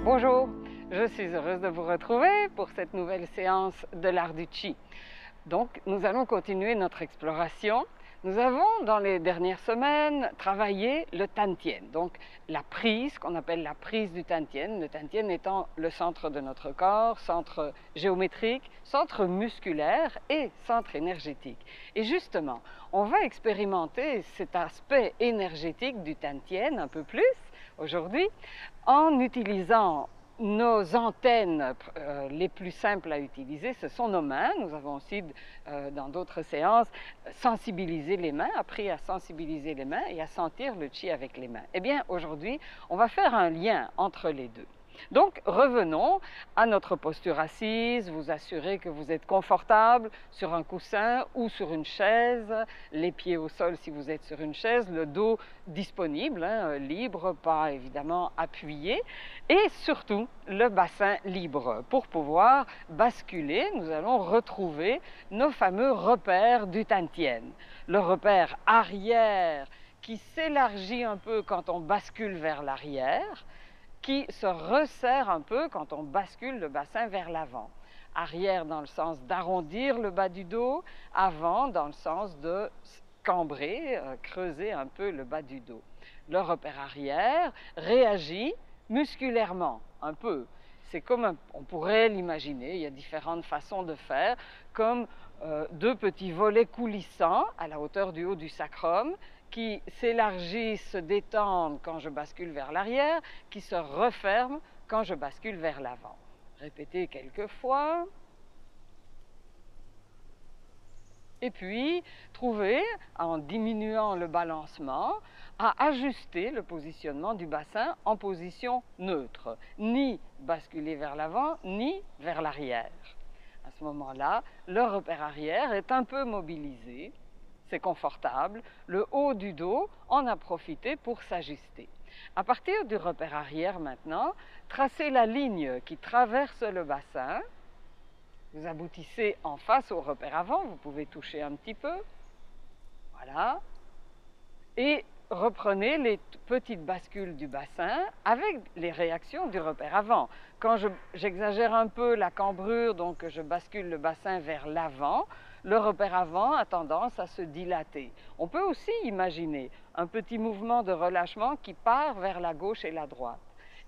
Bonjour, je suis heureuse de vous retrouver pour cette nouvelle séance de l'art du Qi. Donc, nous allons continuer notre exploration. Nous avons, dans les dernières semaines, travaillé le Tantien, donc la prise, qu'on appelle la prise du Tantien, le Tantien étant le centre de notre corps, centre géométrique, centre musculaire et centre énergétique. Et justement, on va expérimenter cet aspect énergétique du Tantien un peu plus aujourd'hui en utilisant nos antennes les plus simples à utiliser, ce sont nos mains. Nous avons aussi, dans d'autres séances, sensibilisé les mains, appris à sensibiliser les mains et à sentir le Qi avec les mains. Eh bien, aujourd'hui, on va faire un lien entre les deux. Donc, revenons à notre posture assise, vous assurez que vous êtes confortable sur un coussin ou sur une chaise, les pieds au sol si vous êtes sur une chaise, le dos disponible, libre, pas évidemment appuyé, et surtout le bassin libre. Pour pouvoir basculer, nous allons retrouver nos fameux repères du Tantien. Le repère arrière qui s'élargit un peu quand on bascule vers l'arrière, qui se resserre un peu quand on bascule le bassin vers l'avant. Arrière dans le sens d'arrondir le bas du dos, avant dans le sens de cambrer, creuser un peu le bas du dos. Le repère arrière réagit musculairement un peu. C'est comme on pourrait l'imaginer, il y a différentes façons de faire, comme deux petits volets coulissants à la hauteur du haut du sacrum, qui s'élargissent, se détendent quand je bascule vers l'arrière, qui se referment quand je bascule vers l'avant. Répétez quelques fois. Et puis, trouvez, en diminuant le balancement, à ajuster le positionnement du bassin en position neutre, ni basculer vers l'avant, ni vers l'arrière. À ce moment-là, le repère arrière est un peu mobilisé. C'est confortable, le haut du dos en a profité pour s'ajuster. À partir du repère arrière maintenant, tracez la ligne qui traverse le bassin. Vous aboutissez en face au repère avant, vous pouvez toucher un petit peu. Voilà. Et reprenez les petites bascules du bassin avec les réactions du repère avant. Quand j'exagère un peu la cambrure, donc je bascule le bassin vers l'avant, le repère avant a tendance à se dilater. On peut aussi imaginer un petit mouvement de relâchement qui part vers la gauche et la droite.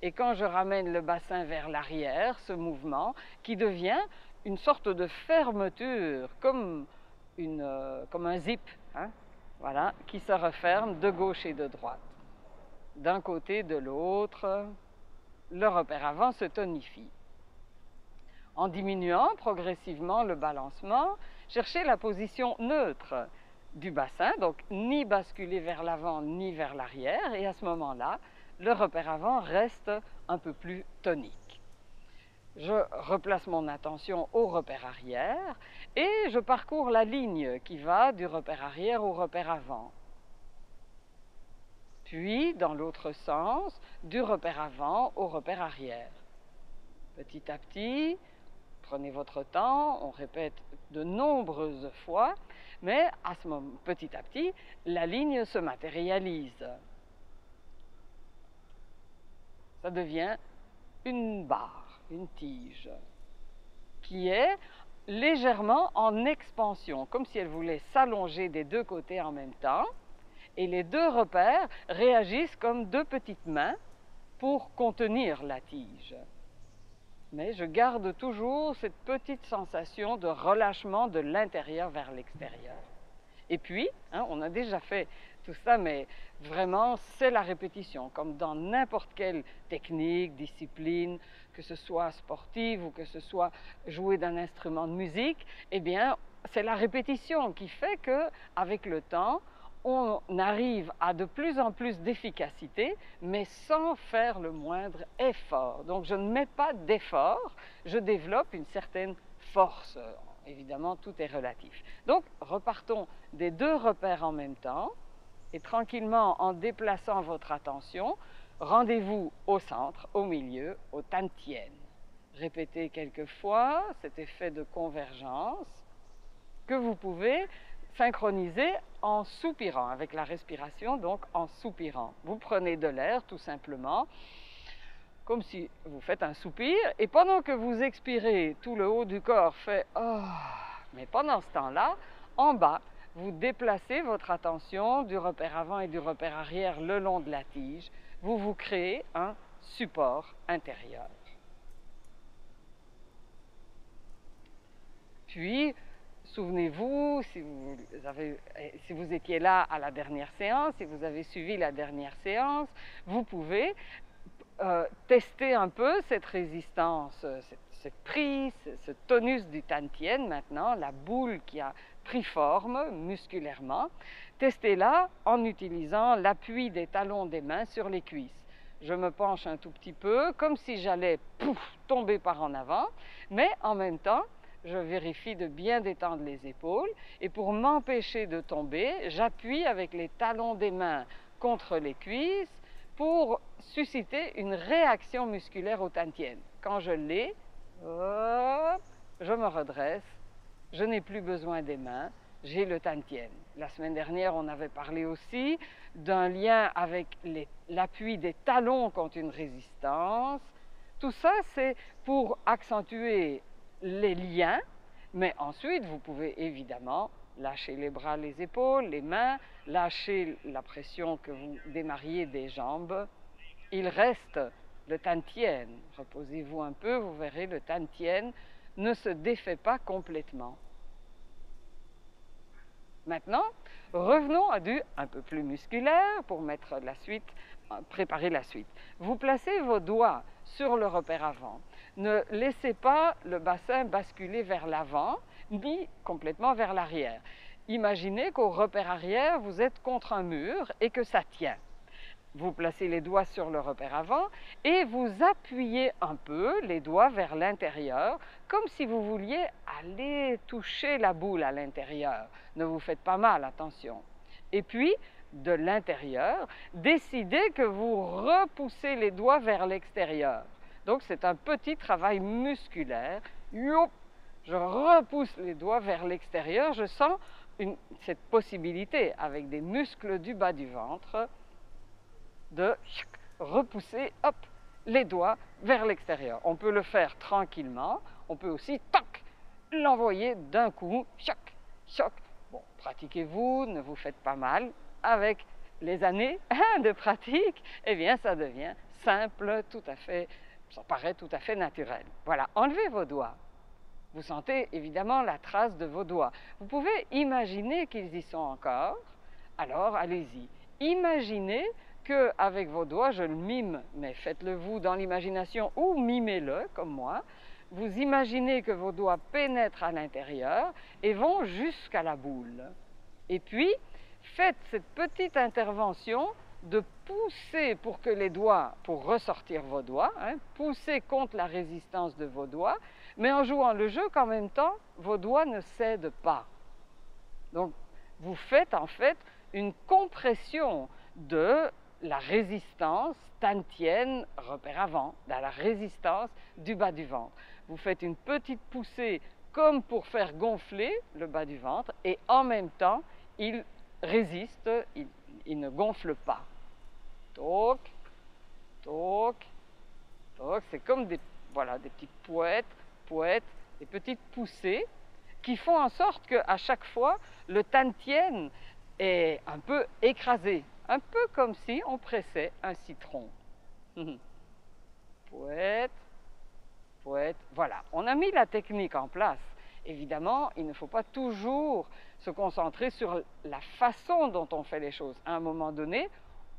Et quand je ramène le bassin vers l'arrière, ce mouvement qui devient une sorte de fermeture, comme un zip, voilà, qui se referme de gauche et de droite. D'un côté, de l'autre, le repère avant se tonifie. En diminuant progressivement le balancement, cherchez la position neutre du bassin, donc ni basculer vers l'avant ni vers l'arrière, et à ce moment-là, le repère avant reste un peu plus tonique. Je replace mon attention au repère arrière et je parcours la ligne qui va du repère arrière au repère avant. Puis, dans l'autre sens, du repère avant au repère arrière. Petit à petit, prenez votre temps, on répète de nombreuses fois, mais à ce moment, petit à petit, la ligne se matérialise. Ça devient une barre, une tige, qui est légèrement en expansion, comme si elle voulait s'allonger des deux côtés en même temps, et les deux repères réagissent comme deux petites mains pour contenir la tige. Mais je garde toujours cette petite sensation de relâchement de l'intérieur vers l'extérieur. Et puis, on a déjà fait tout ça, mais vraiment, c'est la répétition, comme dans n'importe quelle technique, discipline, que ce soit sportive ou que ce soit jouer d'un instrument de musique, eh bien, c'est la répétition qui fait qu'avec le temps, on arrive à de plus en plus d'efficacité, mais sans faire le moindre effort. Donc, je ne mets pas d'effort, je développe une certaine force. Évidemment, tout est relatif. Donc, repartons des deux repères en même temps et tranquillement, en déplaçant votre attention, rendez-vous au centre, au milieu, au Tantien. Répétez quelques fois cet effet de convergence que vous pouvez synchroniser en soupirant, avec la respiration, donc en soupirant. Vous prenez de l'air, tout simplement, comme si vous faites un soupir, et pendant que vous expirez, tout le haut du corps fait « oh ». Mais pendant ce temps-là, en bas, vous déplacez votre attention du repère avant et du repère arrière le long de la tige. Vous vous créez un support intérieur. Puis, souvenez-vous, si vous étiez là à la dernière séance, si vous avez suivi la dernière séance, vous pouvez tester un peu cette résistance, cette prise, ce tonus du Tantien maintenant, la boule qui a pris forme musculairement. Testez-la en utilisant l'appui des talons des mains sur les cuisses. Je me penche un tout petit peu, comme si j'allais tomber par en avant, mais en même temps, je vérifie de bien détendre les épaules et pour m'empêcher de tomber, j'appuie avec les talons des mains contre les cuisses pour susciter une réaction musculaire au Tantien. Quand je l'ai, je me redresse, je n'ai plus besoin des mains, j'ai le Tantien. La semaine dernière, on avait parlé aussi d'un lien avec l'appui des talons contre une résistance. Tout ça, c'est pour accentuer les liens, mais ensuite, vous pouvez évidemment lâcher les bras, les épaules, les mains, lâcher la pression que vous démarriez des jambes. Il reste le Tantien. Reposez-vous un peu, vous verrez, le Tantien ne se défait pas complètement. Maintenant, revenons à du un peu plus musculaire pour mettre la suite, préparer la suite. Vous placez vos doigts sur le repère avant. Ne laissez pas le bassin basculer vers l'avant, ni complètement vers l'arrière. Imaginez qu'au repère arrière, vous êtes contre un mur et que ça tient. Vous placez les doigts sur le repère avant et vous appuyez un peu les doigts vers l'intérieur, comme si vous vouliez aller toucher la boule à l'intérieur. Ne vous faites pas mal, attention. Et puis, de l'intérieur, décidez que vous repoussez les doigts vers l'extérieur. Donc, c'est un petit travail musculaire. Youp, je repousse les doigts vers l'extérieur. Je sens cette possibilité avec des muscles du bas du ventre de repousser les doigts vers l'extérieur. On peut le faire tranquillement. On peut aussi l'envoyer d'un coup. Bon, pratiquez-vous, ne vous faites pas mal. Avec les années de pratique, eh bien, ça devient simple, tout à fait, ça paraît tout à fait naturel. Voilà, enlevez vos doigts. Vous sentez évidemment la trace de vos doigts. Vous pouvez imaginer qu'ils y sont encore, alors allez-y. Imaginez qu'avec vos doigts, je le mime, mais faites-le vous dans l'imagination ou mimez-le comme moi. Vous imaginez que vos doigts pénètrent à l'intérieur et vont jusqu'à la boule. Et puis, faites cette petite intervention de pousser pour que les doigts, pour ressortir vos doigts, pousser contre la résistance de vos doigts, mais en jouant le jeu qu'en même temps, vos doigts ne cèdent pas. Donc, vous faites en fait une compression de la résistance tantienne, repère avant, dans la résistance du bas du ventre. Vous faites une petite poussée comme pour faire gonfler le bas du ventre et en même temps, il résiste, il ne gonfle pas. Toc, toc, toc, c'est comme des petites poètes, des petites poussées qui font en sorte qu'à chaque fois, le tantien est un peu écrasé, un peu comme si on pressait un citron. Poète, poète, voilà, on a mis la technique en place. Évidemment, il ne faut pas toujours se concentrer sur la façon dont on fait les choses. À un moment donné,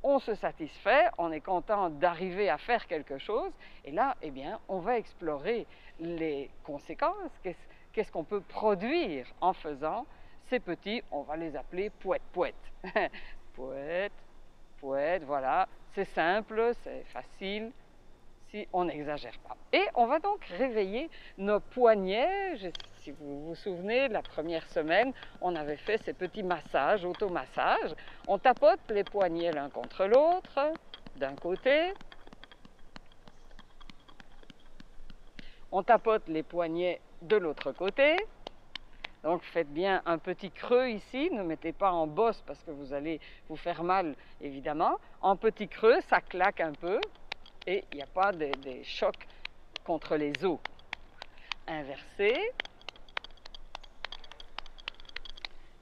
on se satisfait, on est content d'arriver à faire quelque chose, et là, eh bien, on va explorer les conséquences. Qu'est-ce qu'on peut produire en faisant ces petits, on va les appeler poètes-poètes. Poète, poète, voilà, c'est simple, c'est facile, si on n'exagère pas. Et on va donc réveiller nos poignets. Si vous vous souvenez, la première semaine, on avait fait ces petits massages, automassages. On tapote les poignets l'un contre l'autre, d'un côté. On tapote les poignets de l'autre côté. Donc faites bien un petit creux ici, ne mettez pas en bosse parce que vous allez vous faire mal évidemment. En petit creux, ça claque un peu. et il n'y a pas des chocs contre les os. Inversez.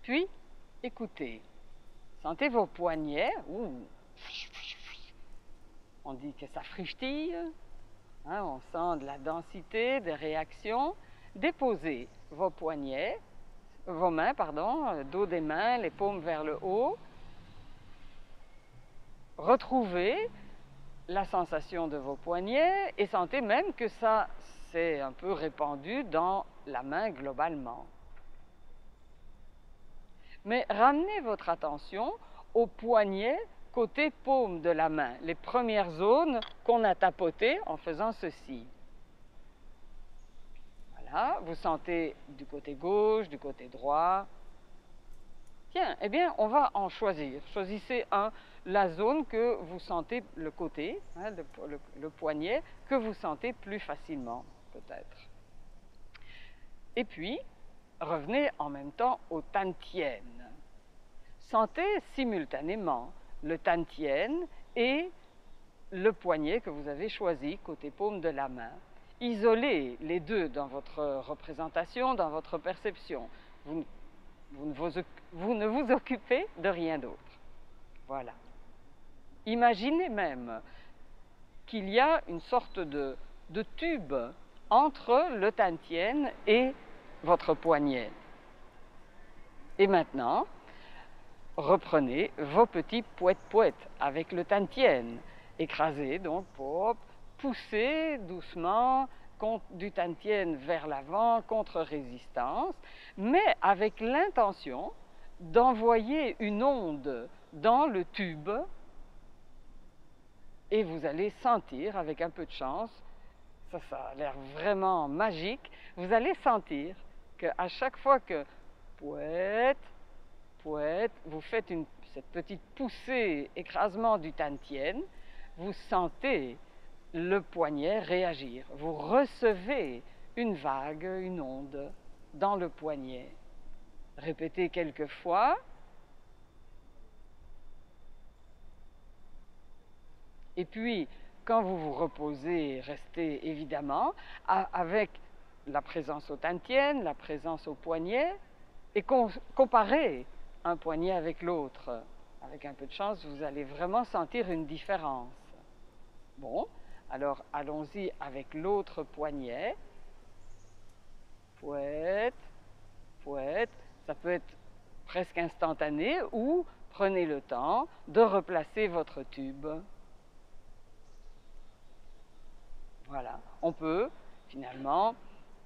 Puis, écoutez. Sentez vos poignets. Ouh. On dit que ça frichtille. Hein, on sent de la densité, des réactions. Déposez vos poignets, vos mains, pardon, dos des mains, les paumes vers le haut. Retrouvez la sensation de vos poignets et sentez même que ça s'est un peu répandu dans la main globalement. Mais ramenez votre attention aux poignets côté paume de la main, les premières zones qu'on a tapotées en faisant ceci. Voilà, vous sentez du côté gauche, du côté droit. Tiens, eh bien, on va en choisir. Choisissez la zone que vous sentez, le côté, hein, le poignet, que vous sentez plus facilement, peut-être. Et puis, revenez en même temps au Tantien. Sentez simultanément le Tantien et le poignet que vous avez choisi côté paume de la main. Isolez les deux dans votre représentation, dans votre perception. Vous ne vous occupez de rien d'autre. Voilà. Imaginez même qu'il y a une sorte de tube entre le Tantien et votre poignet. Et maintenant, reprenez vos petits poètes-poètes avec le Tantien. Écrasez donc, poussez doucement du Tantien vers l'avant, contre-résistance, mais avec l'intention d'envoyer une onde dans le tube et vous allez sentir, avec un peu de chance, ça a l'air vraiment magique, vous allez sentir qu'à chaque fois que poète, vous faites cette petite poussée, écrasement du Tantien, vous sentez le poignet réagir. Vous recevez une vague, une onde dans le poignet. Répétez quelques fois. Et puis, quand vous vous reposez, restez évidemment avec la présence au Tantien, la présence au poignet, et comparez un poignet avec l'autre. Avec un peu de chance, vous allez vraiment sentir une différence. Bon, alors allons-y avec l'autre poignet. Poète, ça peut être presque instantané ou prenez le temps de replacer votre tube. Voilà, on peut finalement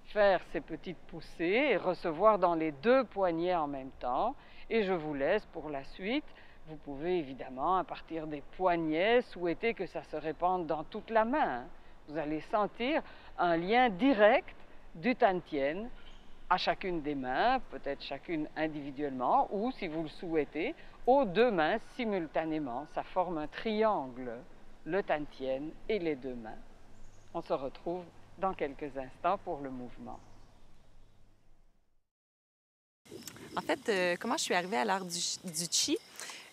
faire ces petites poussées et recevoir dans les deux poignets en même temps. Et je vous laisse pour la suite. Vous pouvez évidemment, à partir des poignets, souhaiter que ça se répande dans toute la main. Vous allez sentir un lien direct du Tantien à chacune des mains, peut-être chacune individuellement, ou si vous le souhaitez, aux deux mains simultanément. Ça forme un triangle, le Tantien et les deux mains. On se retrouve dans quelques instants pour le mouvement. En fait, comment je suis arrivée à l'art du chi?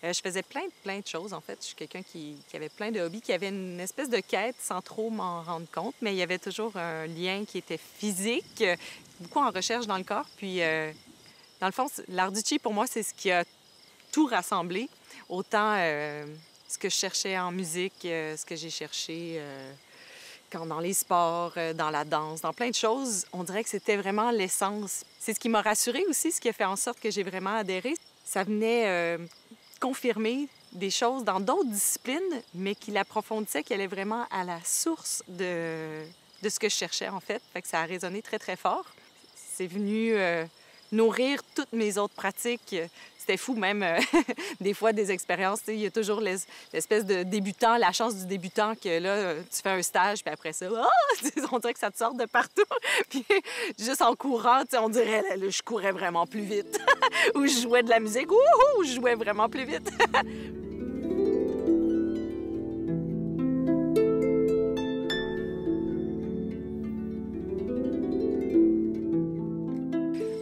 Je faisais plein de choses, en fait. Je suis quelqu'un qui avait plein de hobbies, qui avait une espèce de quête sans trop m'en rendre compte, mais il y avait toujours un lien qui était physique, beaucoup en recherche dans le corps. Puis, dans le fond, l'art du chi, pour moi, c'est ce qui a tout rassemblé. Autant ce que je cherchais en musique, ce que j'ai cherché dans les sports, dans la danse, dans plein de choses. On dirait que c'était vraiment l'essence. C'est ce qui m'a rassurée aussi, ce qui a fait en sorte que j'ai vraiment adhéré. Ça venait confirmer des choses dans d'autres disciplines, mais qui l'approfondissaient, qui allaient vraiment à la source de ce que je cherchais, en fait. Fait que ça a résonné très fort. C'est venu nourrir toutes mes autres pratiques. C'était fou, même des fois, des expériences. Il y a toujours l'espèce de débutant, la chance du débutant que là, tu fais un stage, puis après ça, on dirait que ça te sort de partout. Puis juste en courant, on dirait, là, je courais vraiment plus vite. Ou je jouais de la musique, je jouais vraiment plus vite.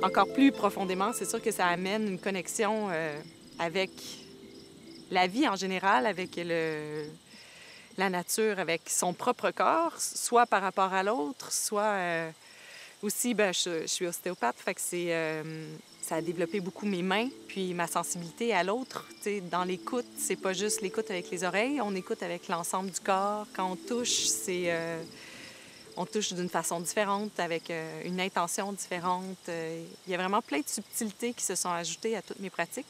Encore plus profondément, c'est sûr que ça amène une connexion avec la vie en général, avec la nature avec son propre corps, soit par rapport à l'autre, soit aussi, ben, je suis ostéopathe, fait que ça a développé beaucoup mes mains, puis ma sensibilité à l'autre. Tu sais, dans l'écoute, c'est pas juste l'écoute avec les oreilles, on écoute avec l'ensemble du corps. Quand on touche, on touche d'une façon différente, avec une intention différente. Il y a vraiment plein de subtilités qui se sont ajoutées à toutes mes pratiques.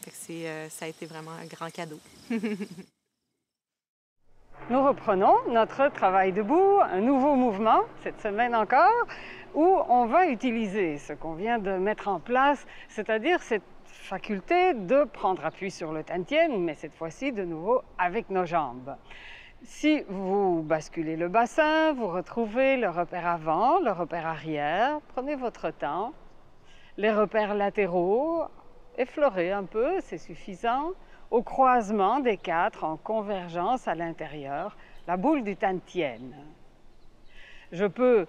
Fait que ça a été vraiment un grand cadeau. Nous reprenons notre travail debout, un nouveau mouvement, cette semaine encore, où on va utiliser ce qu'on vient de mettre en place, c'est-à-dire cette faculté de prendre appui sur le Tantien, mais cette fois-ci de nouveau avec nos jambes. Si vous basculez le bassin, vous retrouvez le repère avant, le repère arrière, prenez votre temps. Les repères latéraux, effleurez un peu, c'est suffisant. Au croisement des quatre, en convergence à l'intérieur, la boule du Tantien. Je peux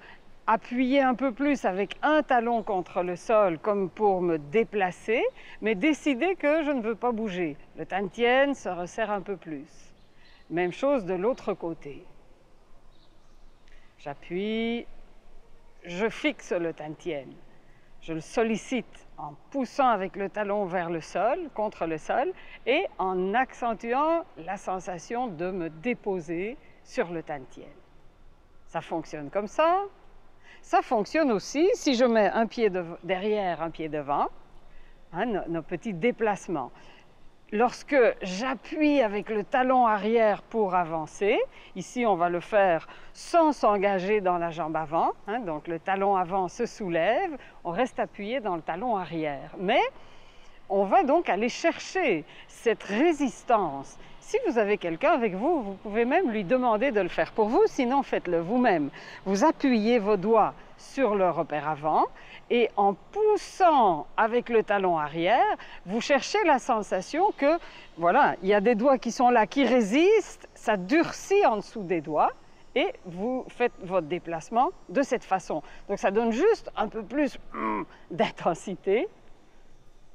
appuyer un peu plus avec un talon contre le sol, comme pour me déplacer, mais décider que je ne veux pas bouger. Le Tantien se resserre un peu plus. Même chose de l'autre côté. J'appuie, je fixe le Tantien. Je le sollicite en poussant avec le talon vers le sol, contre le sol, et en accentuant la sensation de me déposer sur le Tantien. Ça fonctionne comme ça. Ça fonctionne aussi si je mets un pied derrière, un pied devant, hein, nos petits déplacements. Lorsque j'appuie avec le talon arrière pour avancer, ici on va le faire sans s'engager dans la jambe avant, hein, donc le talon avant se soulève, on reste appuyé dans le talon arrière. Mais on va donc aller chercher cette résistance. Si vous avez quelqu'un avec vous, vous pouvez même lui demander de le faire pour vous, sinon faites-le vous-même. Vous appuyez vos doigts sur le repère avant et en poussant avec le talon arrière, vous cherchez la sensation que, voilà, il y a des doigts qui sont là, qui résistent, ça durcit en dessous des doigts et vous faites votre déplacement de cette façon. Donc ça donne juste un peu plus d'intensité,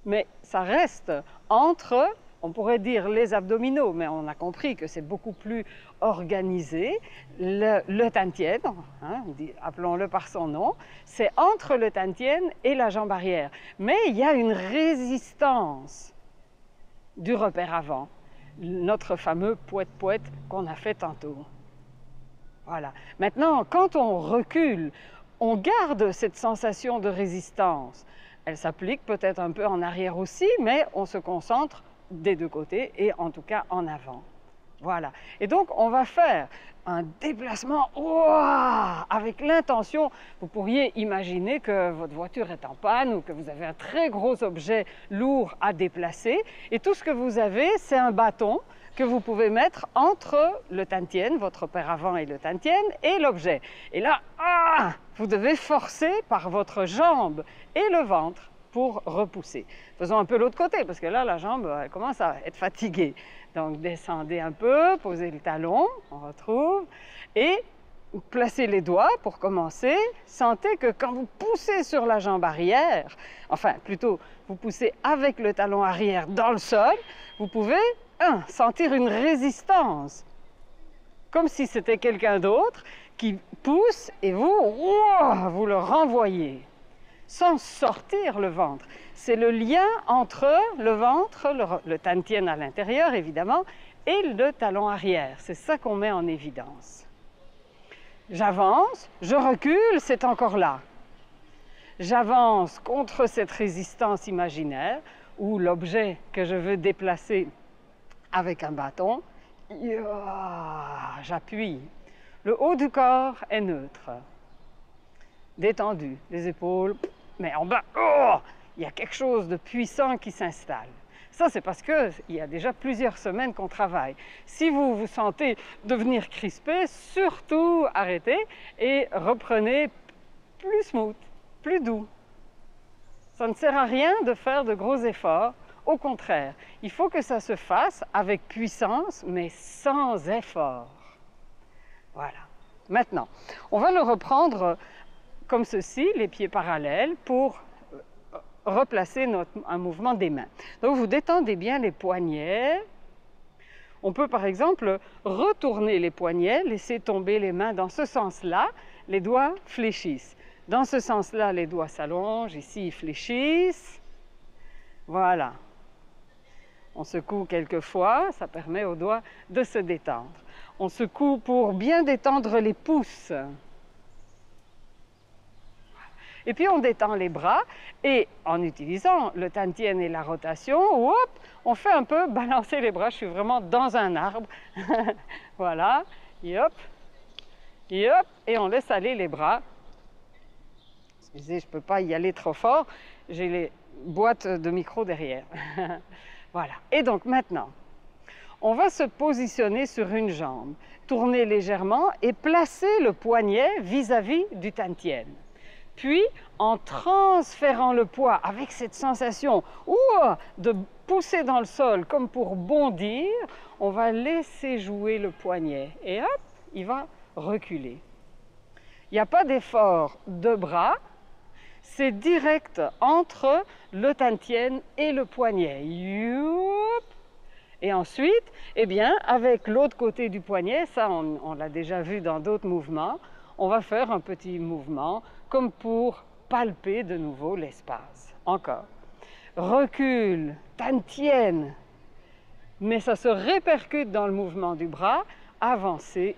mais ça reste entre, on pourrait dire les abdominaux, mais on a compris que c'est beaucoup plus organisé. Le Tantien, hein, appelons-le par son nom, c'est entre le Tantien et la jambe arrière. Mais il y a une résistance du repère avant, notre fameux poète-poète qu'on a fait tantôt. Voilà. Maintenant, quand on recule, on garde cette sensation de résistance. Elle s'applique peut-être un peu en arrière aussi, mais on se concentre des deux côtés et en tout cas en avant. Voilà. Et donc, on va faire un déplacement avec l'intention. Vous pourriez imaginer que votre voiture est en panne ou que vous avez un très gros objet lourd à déplacer. Et tout ce que vous avez, c'est un bâton que vous pouvez mettre entre le Tantien, votre repère avant et le Tantien, et l'objet. Et là, vous devez forcer par votre jambe et le ventre pour repousser. Faisons un peu l'autre côté, parce que là, la jambe elle commence à être fatiguée. Donc, descendez un peu, posez le talon, on retrouve, et placez les doigts pour commencer. Sentez que quand vous poussez sur la jambe arrière, enfin, plutôt, vous poussez avec le talon arrière dans le sol, vous pouvez, sentir une résistance, comme si c'était quelqu'un d'autre qui pousse et vous le renvoyez, sans sortir le ventre. C'est le lien entre le ventre, le Tantien à l'intérieur évidemment, et le talon arrière. C'est ça qu'on met en évidence. J'avance, je recule, c'est encore là. J'avance contre cette résistance imaginaire ou l'objet que je veux déplacer avec un bâton. J'appuie. Le haut du corps est neutre, détendu, les épaules, mais en bas, il y a quelque chose de puissant qui s'installe. Ça, c'est parce qu'il y a déjà plusieurs semaines qu'on travaille. Si vous vous sentez devenir crispé, surtout arrêtez et reprenez plus smooth, plus doux. Ça ne sert à rien de faire de gros efforts. Au contraire, il faut que ça se fasse avec puissance, mais sans effort. Voilà. Maintenant, on va le reprendre comme ceci, les pieds parallèles, pour replacer un mouvement des mains. Donc, vous détendez bien les poignets. On peut par exemple retourner les poignets, laisser tomber les mains dans ce sens-là, les doigts fléchissent. Dans ce sens-là, les doigts s'allongent, ici ils fléchissent. Voilà. On secoue quelques fois, ça permet aux doigts de se détendre. On secoue pour bien détendre les pouces. Et puis on détend les bras et en utilisant le tantien et la rotation, hop, on fait un peu balancer les bras. Je suis vraiment dans un arbre. Voilà, hop, hop, et on laisse aller les bras. Excusez, je ne peux pas y aller trop fort. J'ai les boîtes de micro derrière. Voilà. Et donc maintenant, on va se positionner sur une jambe, tourner légèrement et placer le poignet vis-à-vis du tantien. Puis, en transférant le poids avec cette sensation de pousser dans le sol comme pour bondir, on va laisser jouer le poignet et hop, il va reculer. Il n'y a pas d'effort de bras, c'est direct entre le tantien et le poignet. Et ensuite, eh bien, avec l'autre côté du poignet, ça on l'a déjà vu dans d'autres mouvements, on va faire un petit mouvement comme pour palper de nouveau l'espace. Encore. Recul, tantien, mais ça se répercute dans le mouvement du bras, avancer.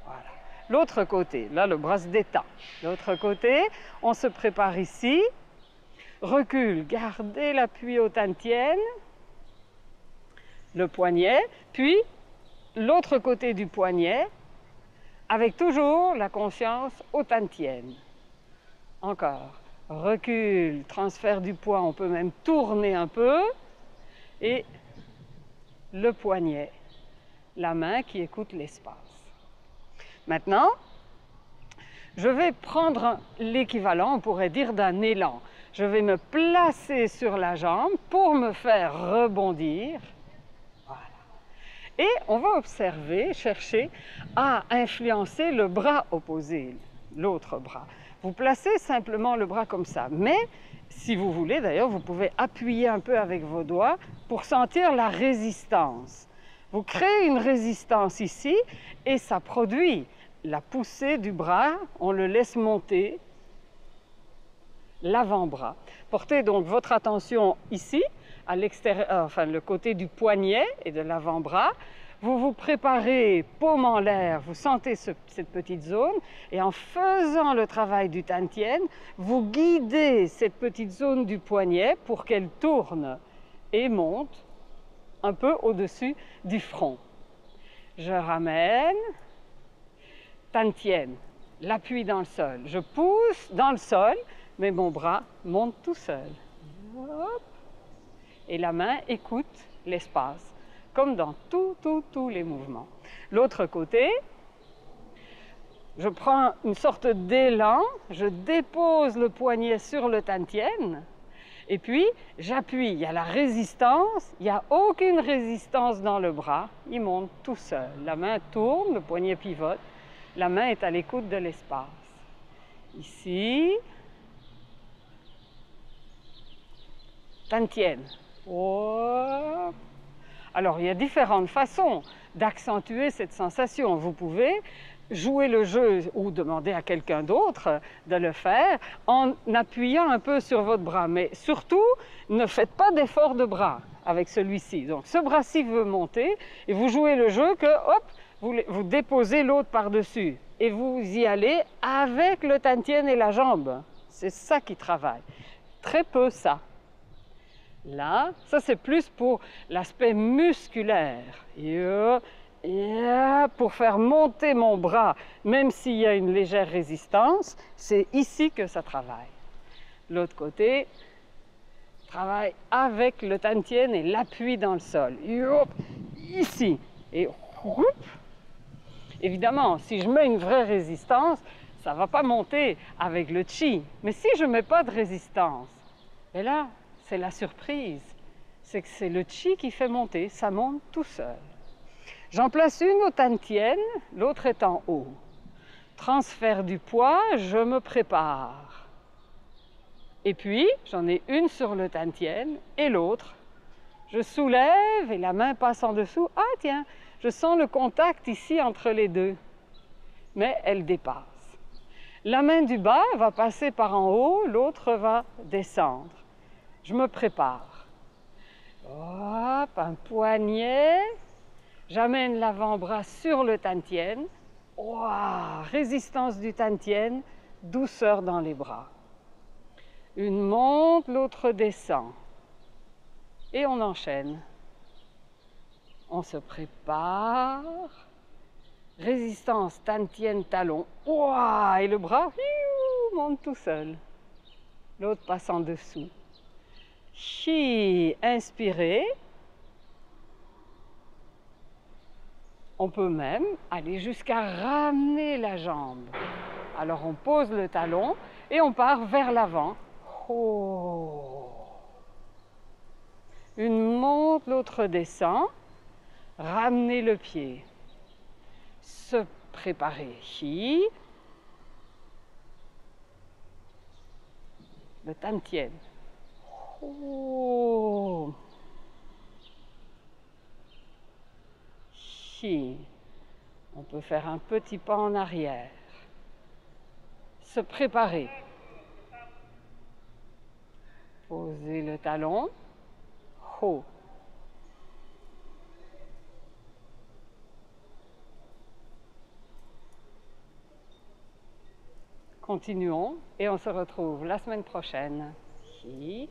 Voilà. L'autre côté, là le bras se détend. L'autre côté, on se prépare ici. Recul, gardez l'appui au tantien, le poignet, puis l'autre côté du poignet, avec toujours la conscience au tantien. Encore. Recul, transfert du poids, on peut même tourner un peu. Et le poignet, la main qui écoute l'espace. Maintenant, je vais prendre l'équivalent, on pourrait dire, d'un élan. Je vais me placer sur la jambe pour me faire rebondir. Et on va observer, chercher à influencer le bras opposé, l'autre bras. Vous placez simplement le bras comme ça. Mais, si vous voulez, d'ailleurs, vous pouvez appuyer un peu avec vos doigts pour sentir la résistance. Vous créez une résistance ici et ça produit la poussée du bras. On le laisse monter, l'avant-bras. Portez donc votre attention ici, à l'extérieur, enfin le côté du poignet et de l'avant-bras. Vous vous préparez, paume en l'air, vous sentez cette petite zone et en faisant le travail du tantien, vous guidez cette petite zone du poignet pour qu'elle tourne et monte un peu au-dessus du front. Je ramène, tantien, l'appui dans le sol. Je pousse dans le sol, mais mon bras monte tout seul. Hop. Et la main écoute l'espace, comme dans tous les mouvements. L'autre côté, je prends une sorte d'élan, je dépose le poignet sur le tantien, et puis j'appuie. Il y a la résistance, il n'y a aucune résistance dans le bras, il monte tout seul. La main tourne, le poignet pivote, la main est à l'écoute de l'espace. Ici, tantien. Oh. Alors, il y a différentes façons d'accentuer cette sensation. Vous pouvez jouer le jeu ou demander à quelqu'un d'autre de le faire en appuyant un peu sur votre bras. Mais surtout, ne faites pas d'effort de bras avec celui-ci. Donc, ce bras-ci veut monter et vous jouez le jeu que, hop, vous déposez l'autre par-dessus. Et vous y allez avec le tantien et la jambe. C'est ça qui travaille. Très peu ça. Là, ça c'est plus pour l'aspect musculaire. Pour faire monter mon bras, même s'il y a une légère résistance, c'est ici que ça travaille. L'autre côté, travaille avec le tantien et l'appui dans le sol. Ici. Et évidemment, si je mets une vraie résistance, ça ne va pas monter avec le chi. Mais si je ne mets pas de résistance, et là, c'est la surprise, c'est que c'est le chi qui fait monter, ça monte tout seul. J'en place une au tantien, l'autre est en haut. Transfert du poids, je me prépare. Et puis, j'en ai une sur le tantien et l'autre, Je soulève et la main passe en dessous. Ah tiens, je sens le contact ici entre les deux. Mais elle dépasse. La main du bas va passer par en haut, l'autre va descendre. Je me prépare. Hop, un poignet. J'amène l'avant-bras sur le tantien. Ouah, résistance du tantien, douceur dans les bras. Une monte, l'autre descend. Et on enchaîne. On se prépare. Résistance, tantien, talon. Ouah, et le bras monte tout seul. L'autre passe en dessous. Chi, inspirez. On peut même aller jusqu'à ramener la jambe. Alors on pose le talon et on part vers l'avant. Oh. Une monte, l'autre descend. Ramenez le pied. Se préparer. Chi. Le tantien. Oh. Chi. On peut faire un petit pas en arrière. Se préparer. Posez le talon. Ho. Continuons et on se retrouve la semaine prochaine. Chi.